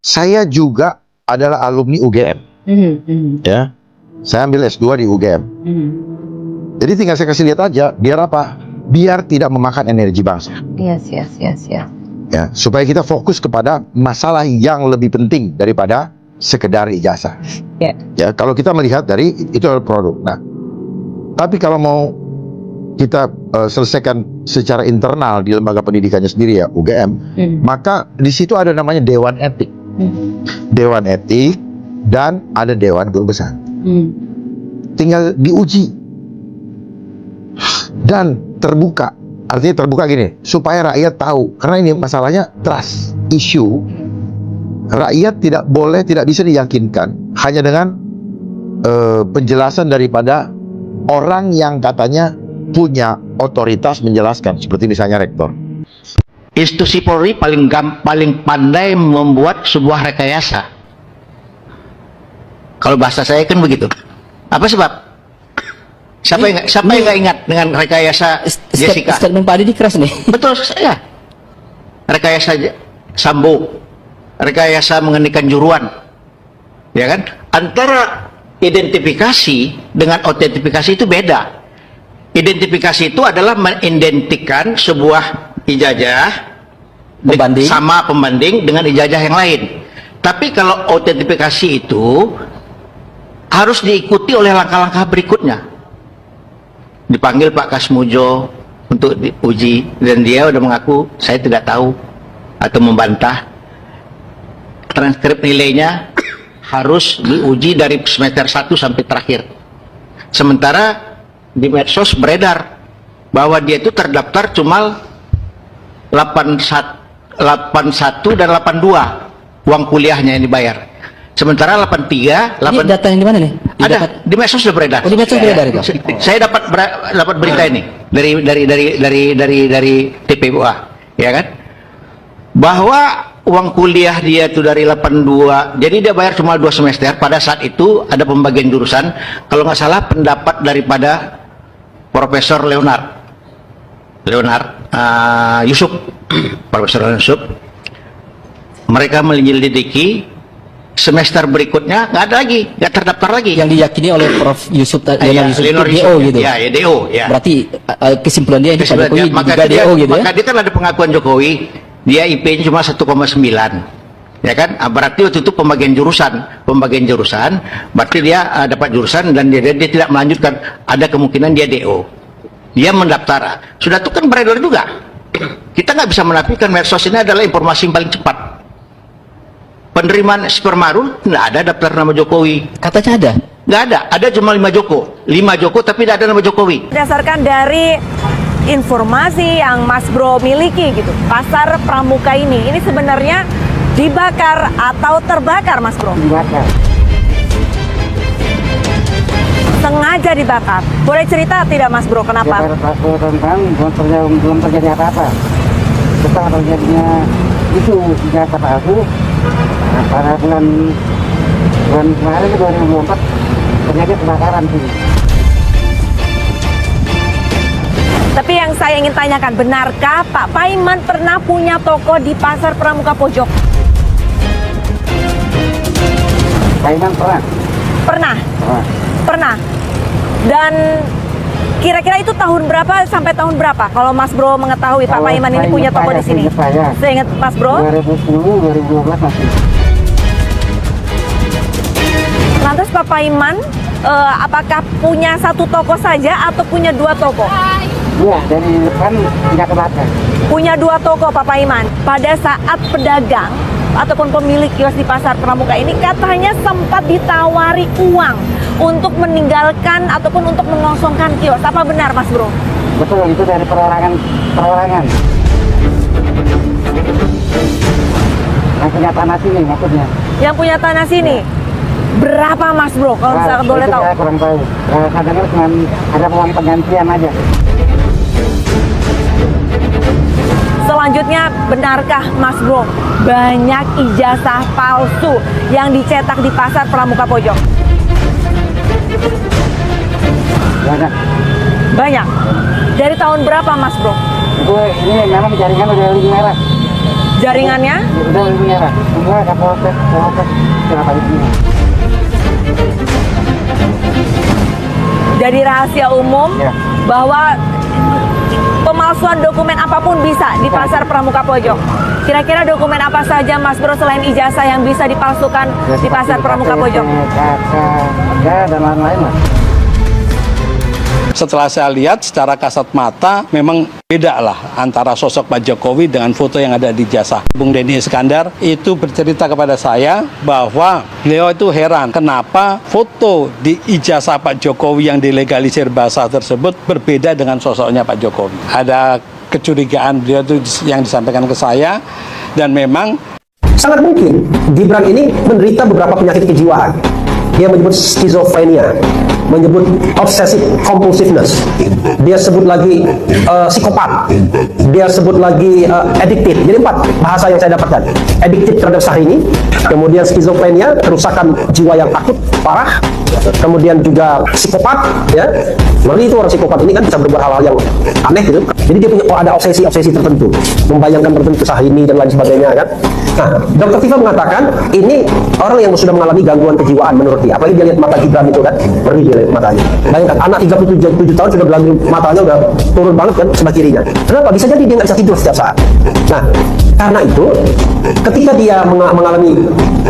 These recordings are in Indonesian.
Saya juga adalah alumni UGM. Ya, saya ambil S2 di UGM. Jadi tinggal saya kasih lihat aja, biar apa? Biar tidak memakan energi bangsa. Yes. Ya, supaya kita fokus kepada masalah yang lebih penting daripada sekedar ijazah. Ya, kalau kita melihat dari itu adalah produk. Nah, tapi kalau mau kita selesaikan secara internal di lembaga pendidikannya sendiri ya UGM, maka di situ ada namanya Dewan Etik. Dewan Etik dan ada Dewan Guru Besar. Tinggal diuji dan terbuka. Artinya terbuka gini, supaya rakyat tahu. Karena ini masalahnya trust issue. Rakyat tidak bisa diyakinkan hanya dengan penjelasan daripada orang yang katanya punya otoritas menjelaskan, seperti misalnya rektor. Institusi Polri paling pandai membuat sebuah rekayasa. Kalau bahasa saya kan begitu. Apa sebab? Siapa yang nggak ingat dengan rekayasa Jessica? Statement Pak Didi keras nih. Betul saya. Rekayasa Sambo, rekayasa menghentikan juruan, ya kan? Antara identifikasi dengan autentifikasi itu beda. Identifikasi itu adalah mengidentikan sebuah ijazah sama pembanding dengan ijazah yang lain. Tapi kalau autentifikasi itu harus diikuti oleh langkah-langkah berikutnya. Dipanggil Pak Kasmujo untuk diuji dan dia udah mengaku saya tidak tahu atau membantah. Transkrip nilainya harus diuji dari semester 1 sampai terakhir. Sementara di medsos beredar bahwa dia itu terdaftar cuma 81 dan 82 uang kuliahnya yang dibayar. Sementara 83, Ini data yang di mana nih? ada di medsos sudah beredar. Oh, di medsos beredar itu. Saya dapat berita ini dari TPUA, ya kan? Bahwa uang kuliah dia itu dari 82, jadi dia bayar cuma 2 semester. Pada saat itu ada pembagian jurusan, kalau nggak salah pendapat daripada Profesor Leonard Yusuf, Profesor Yusuf, mereka menyelidiki. Semester berikutnya nggak ada lagi, nggak terdaftar lagi. Yang diyakini oleh Prof. Yusuf Yusuf itu DO gitu. Ya, DO. Ya. Berarti kesimpulan dia ini Pak Jokowi maka juga DO gitu ya. Maka dia kan ada pengakuan Jokowi, dia IP-nya cuma 1,9. Ya kan? Berarti waktu itu pembagian jurusan, berarti dia dapat jurusan dan dia tidak melanjutkan. Ada kemungkinan dia DO. Dia mendaftar. Sudah itu kan beredar juga. Kita nggak bisa menafikan medsos ini adalah informasi yang paling cepat. Penerimaan Supermarun nggak ada daftar nama Jokowi. Katanya ada? Nggak ada cuma 5 Joko tapi tidak ada nama Jokowi. Berdasarkan dari informasi yang Mas Bro miliki gitu, pasar Pramuka ini sebenarnya dibakar atau terbakar, Mas Bro? Dibakar. Sengaja dibakar. Boleh cerita tidak, Mas Bro, kenapa? Ya, pada tentang belum terjadi apa-apa. Setelah terjadinya itu ijazah palsu, pada bulan kemarin 2004 terjadi kebakaran sih. Tapi yang saya ingin tanyakan, benarkah Pak Paiman pernah punya toko di pasar Pramuka Pojok? Paiman pernah. Pernah. Dan kira-kira itu tahun berapa sampai tahun berapa? Kalau Mas Bro mengetahui Pak Paiman ini punya toko di sini. Saya ingat Mas Bro. 2010, 2012 masih. Lantas Pak Paiman, apakah punya satu toko saja atau punya 2 toko? Iya, dari depan tidak kebakar. Punya 2 toko Pak Paiman. Pada saat pedagang ataupun pemilik kios di pasar Pramuka ini katanya sempat ditawari uang untuk meninggalkan ataupun untuk mengosongkan kios. Apa benar, Mas Bro? Betul, itu dari perorangan. Yang punya tanah sini maksudnya. Yang punya tanah sini. Berapa, Mas Bro, kalau misalkan boleh tahu? Saya kurang tahu. Saya dengar cuma ada uang penggantian aja. Selanjutnya, benarkah Mas Bro banyak ijazah palsu yang dicetak di pasar Pramuka Pojok? Banyak. Dari tahun berapa, Mas Bro? Ini memang jaringan udah lagi merah. jaringannya? Udah Ibu ya, semua ada proses kenapa ini? Jadi rahasia umum Ya. bahwa pemalsuan dokumen apapun bisa di pasar Pramuka Pojok. Kira-kira dokumen apa saja Mas Bro selain ijazah yang bisa dipalsukan di pasar Pramuka Pojok? Ya, dan lain-lain Mas. Setelah saya lihat secara kasat mata, memang beda lah antara sosok Pak Jokowi dengan foto yang ada di ijazah. Bung Denny Iskandar itu bercerita kepada saya bahwa beliau itu heran kenapa foto di ijazah Pak Jokowi yang dilegalisir basah tersebut berbeda dengan sosoknya Pak Jokowi. Ada kecurigaan beliau itu yang disampaikan ke saya, dan memang sangat mungkin Gibran ini menderita beberapa penyakit kejiwaan. Dia menyebut skizofrenia, menyebut obsessive compulsiveness, dia sebut lagi psikopat, dia sebut lagi addicted. Jadi 4 bahasa yang saya dapatkan: addicted terhadap Syahrini, kemudian skizofrenia, kerusakan jiwa yang akut parah, kemudian juga psikopat, ya. Berarti itu orang psikopat ini kan bisa berbuat hal-hal yang aneh gitu. Jadi dia punya ada obsesi tertentu, membayangkan tertentu Syahrini dan lain sebagainya kan. Nah, Dr. Tifa mengatakan ini orang yang sudah mengalami gangguan kejiwaan menurut dia. Apalagi dia lihat mata Gibran itu kan, perih dia lihat matanya. Bayangkan anak 37 tahun sudah bilang matanya udah turun banget kan sebelah kirinya. Kenapa? Bisa jadi dia nggak bisa tidur setiap saat. Nah, karena itu ketika dia mengalami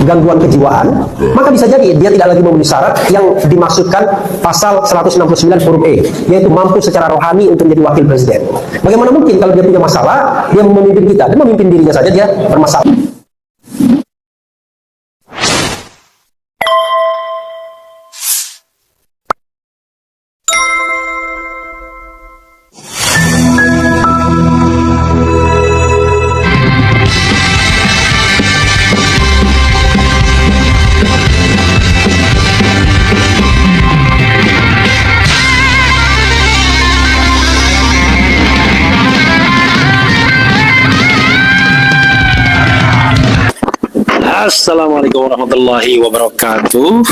gangguan kejiwaan, maka bisa jadi dia tidak lagi memenuhi syarat yang dimaksudkan pasal 169 huruf E, yaitu mampu secara rohani untuk menjadi wakil presiden. Bagaimana mungkin kalau dia punya masalah, dia memimpin kita, dia memimpin dirinya saja dia bermasalah. Assalamualaikum warahmatullahi wabarakatuh.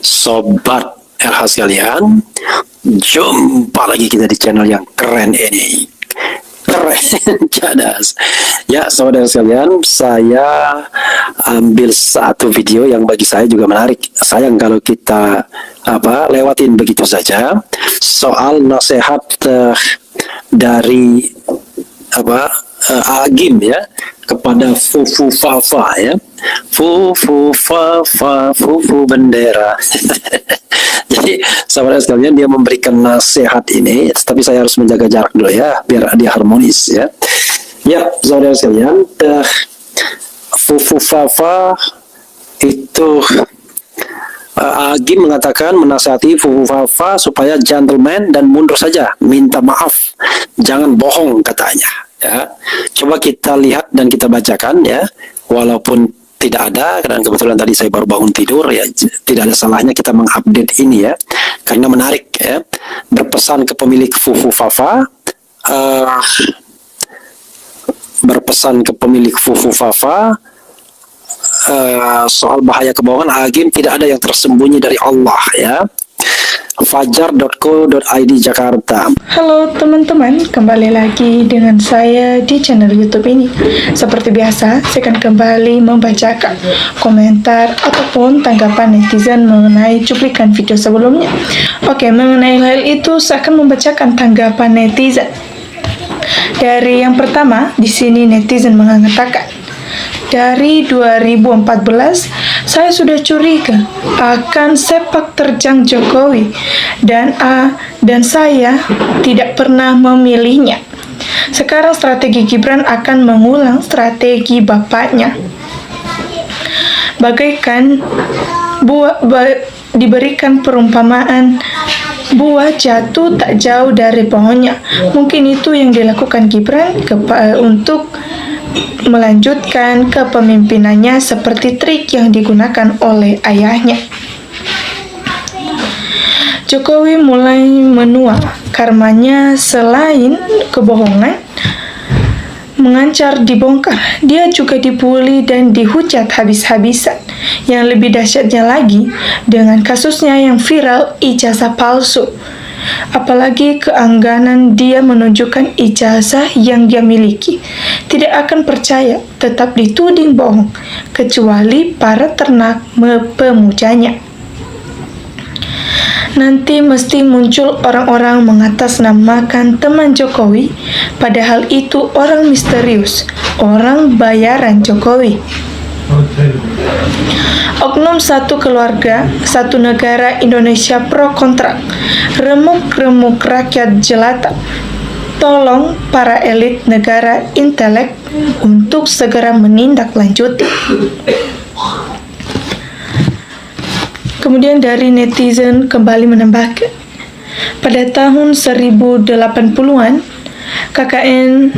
Sobat RH sekalian, jumpa lagi kita di channel yang keren ini. Keren, cadas. Ya, sobat RH sekalian, saya ambil satu video yang bagi saya juga menarik. Sayang kalau kita lewatin begitu saja. Soal nasihat dari Agim ya kepada Fufu Fafa ya. Fufu Fafa, Fufu bendera. Jadi sahabat sekalian, dia memberikan nasihat ini, tapi saya harus menjaga jarak dulu ya biar dia harmonis ya. Ya, saudara sekalian, Fufu Fafa itu Agim mengatakan menasihati Fufu Fafa supaya gentleman dan mundur saja, minta maaf, jangan bohong katanya. Ya, coba kita lihat dan kita bacakan ya, walaupun tidak ada, dan kebetulan tadi saya baru bangun tidur ya, tidak ada salahnya kita mengupdate ini ya, karena menarik ya. Berpesan ke pemilik Fufu Fafa, soal bahaya kebohongan Agim, tidak ada yang tersembunyi dari Allah ya. Fajar.co.id Jakarta. Halo teman-teman, kembali lagi dengan saya di channel YouTube ini. Seperti biasa, saya akan kembali membacakan komentar ataupun tanggapan netizen mengenai cuplikan video sebelumnya. Oke, mengenai hal itu saya akan membacakan tanggapan netizen. Dari yang pertama, di sini netizen mengatakan, dari 2014, saya sudah curiga akan sepak terjang Jokowi dan saya tidak pernah memilihnya. Sekarang strategi Gibran akan mengulang strategi bapaknya. Bagaikan diberikan perumpamaan buah jatuh tak jauh dari pohonnya. Mungkin itu yang dilakukan Gibran untuk melanjutkan kepemimpinannya seperti trik yang digunakan oleh ayahnya. Jokowi mulai menua karmanya, selain kebohongan mengancar dibongkar, dia juga dibully dan dihujat habis-habisan. Yang lebih dahsyatnya lagi, dengan kasusnya yang viral ijazah palsu, apalagi keengganan dia menunjukkan ijazah yang dia miliki, tidak akan percaya, tetap dituding bohong, kecuali para ternak pemujanya. Nanti mesti muncul orang-orang mengatasnamakan teman Jokowi, padahal itu orang misterius, orang bayaran Jokowi. Oknum satu keluarga, satu negara Indonesia pro kontrak, remuk-remuk rakyat jelata. Tolong para elit negara intelek untuk segera menindaklanjuti. Kemudian dari netizen kembali menambahkan, pada tahun 1080-an, KKN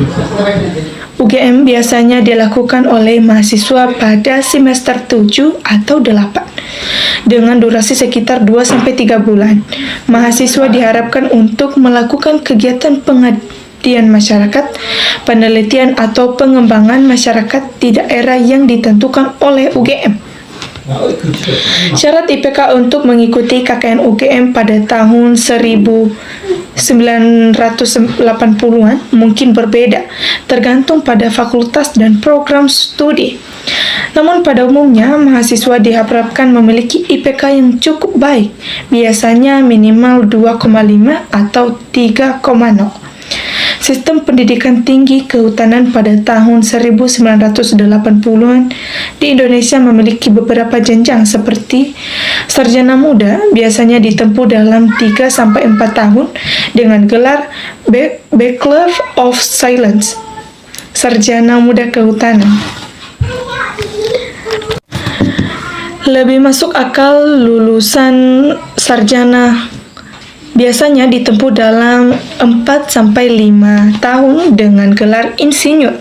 UGM biasanya dilakukan oleh mahasiswa pada semester 7 atau 8 dengan durasi sekitar 2-3 bulan. Mahasiswa diharapkan untuk melakukan kegiatan pengabdian masyarakat, penelitian atau pengembangan masyarakat di daerah yang ditentukan oleh UGM. Syarat IPK untuk mengikuti KKN UGM pada tahun 1980-an mungkin berbeda, tergantung pada fakultas dan program studi. Namun pada umumnya, mahasiswa diharapkan memiliki IPK yang cukup baik, biasanya minimal 2,5 atau 3,0. Sistem pendidikan tinggi kehutanan pada tahun 1980-an di Indonesia memiliki beberapa jenjang seperti sarjana muda biasanya ditempuh dalam 3-4 tahun dengan gelar Bachelor of Science, sarjana muda kehutanan. Lebih masuk akal lulusan sarjana biasanya ditempuh dalam 4-5 tahun dengan gelar insinyur.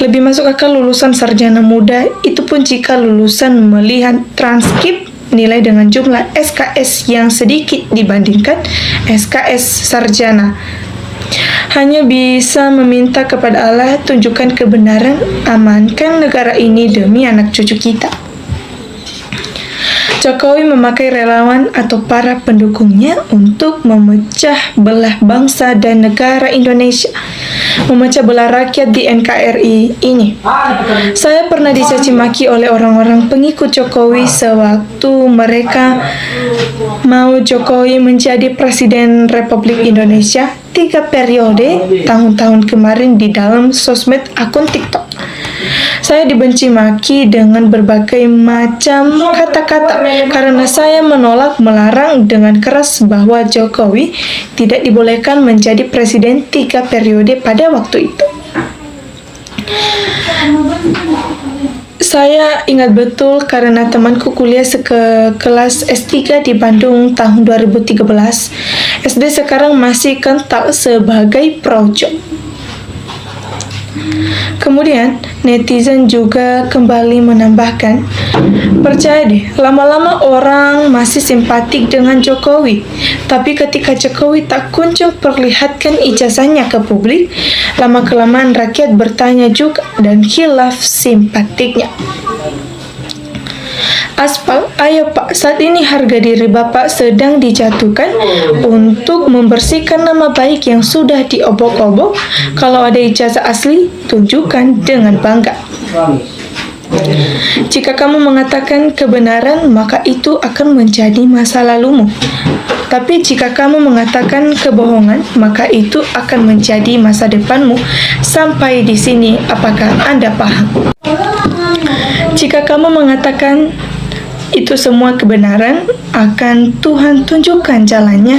Lebih masuk akal lulusan sarjana muda itu pun jika lulusan melihat transkrip nilai dengan jumlah SKS yang sedikit dibandingkan SKS sarjana. Hanya bisa meminta kepada Allah tunjukkan kebenaran, amankan negara ini demi anak cucu kita. Jokowi memakai relawan atau para pendukungnya untuk memecah belah bangsa dan negara Indonesia, memecah belah rakyat di NKRI ini. Saya pernah dicaci maki oleh orang-orang pengikut Jokowi sewaktu mereka mau Jokowi menjadi Presiden Republik Indonesia 3 periode tahun-tahun kemarin di dalam sosmed akun TikTok. Saya dibenci maki dengan berbagai macam kata-kata karena saya menolak melarang dengan keras bahwa Jokowi tidak dibolehkan menjadi presiden 3 periode pada waktu itu. Saya ingat betul karena temanku kuliah sekelas S3 di Bandung tahun 2013. SD sekarang masih kental sebagai projo. Kemudian, netizen juga kembali menambahkan, percaya deh, lama-lama orang masih simpatik dengan Jokowi. Tapi ketika Jokowi tak kunjung perlihatkan ijazahnya ke publik, lama-kelamaan rakyat bertanya juga dan khilaf simpatiknya. Aspal, ayo Pak, saat ini harga diri Bapak sedang dijatuhkan untuk membersihkan nama baik yang sudah diobok-obok. Kalau ada ijazah asli, tunjukkan dengan bangga. Jika kamu mengatakan kebenaran, maka itu akan menjadi masa lalumu. Tapi jika kamu mengatakan kebohongan, maka itu akan menjadi masa depanmu. Sampai di sini, apakah Anda paham? Jika kamu mengatakan itu semua kebenaran, akan Tuhan tunjukkan jalannya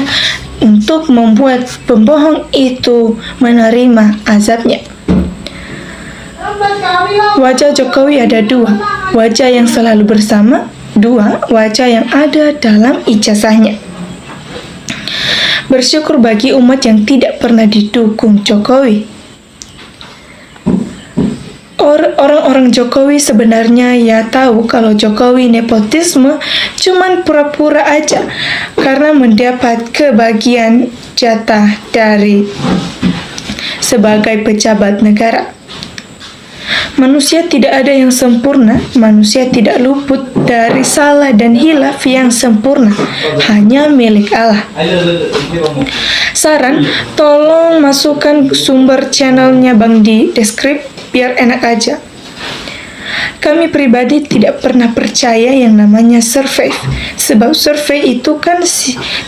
untuk membuat pembohong itu menerima azabnya. Wajah Jokowi ada 2, wajah yang selalu bersama, 2 wajah yang ada dalam ijazahnya. Bersyukur bagi umat yang tidak pernah didukung Jokowi. Orang-orang Jokowi sebenarnya ya tahu kalau Jokowi nepotisme cuman pura-pura aja karena mendapat kebagian jatah dari sebagai pejabat negara. Manusia tidak ada yang sempurna, manusia tidak luput dari salah dan hilaf yang sempurna, hanya milik Allah. Saran, tolong masukkan sumber channelnya Bang di deskripsi biar enak aja. Kami pribadi tidak pernah percaya yang namanya survei, sebab survei itu kan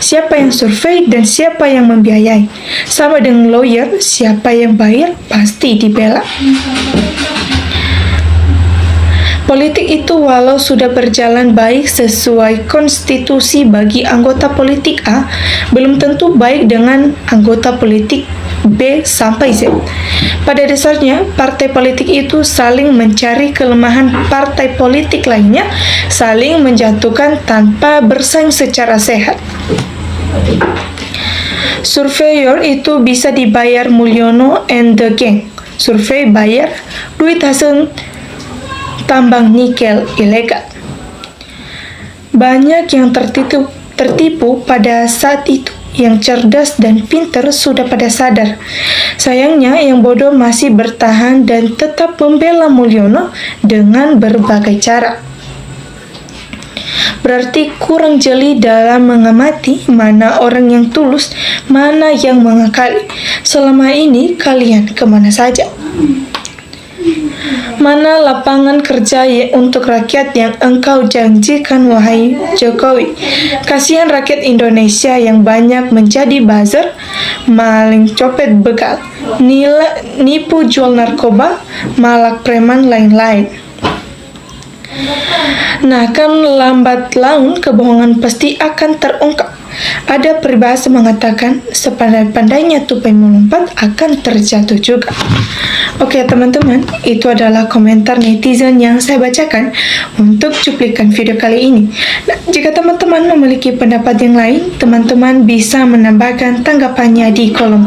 siapa yang survei dan siapa yang membiayai. Sama dengan lawyer, siapa yang bayar pasti dibela. Politik itu walau sudah berjalan baik sesuai konstitusi bagi anggota politik A, belum tentu baik dengan anggota politik B sampai Z. Pada dasarnya, partai politik itu saling mencari kelemahan partai politik lainnya, saling menjatuhkan tanpa bersaing secara sehat. Surveyor itu bisa dibayar Mulyono and the gang. Survei bayar, duit hasil tambang nikel ilegal. Banyak yang tertipu pada saat itu. Yang cerdas dan pintar sudah pada sadar. Sayangnya yang bodoh masih bertahan dan tetap membela Mulyono dengan berbagai cara. Berarti kurang jeli dalam mengamati mana orang yang tulus, mana yang mengakali. Selama ini kalian kemana saja? Mana lapangan kerja untuk rakyat yang engkau janjikan, wahai Jokowi? Kasihan rakyat Indonesia yang banyak menjadi buzzer, maling, copet begal, nipu jual narkoba, malak preman, lain-lain. Nah, kan lambat laun kebohongan pasti akan terungkap. Ada peribahasa mengatakan, sepandai-pandainya tupai melompat akan terjatuh juga. Oke teman-teman, itu adalah komentar netizen yang saya bacakan untuk cuplikan video kali ini. Nah, jika teman-teman memiliki pendapat yang lain, teman-teman bisa menambahkan tanggapannya di kolom komentar.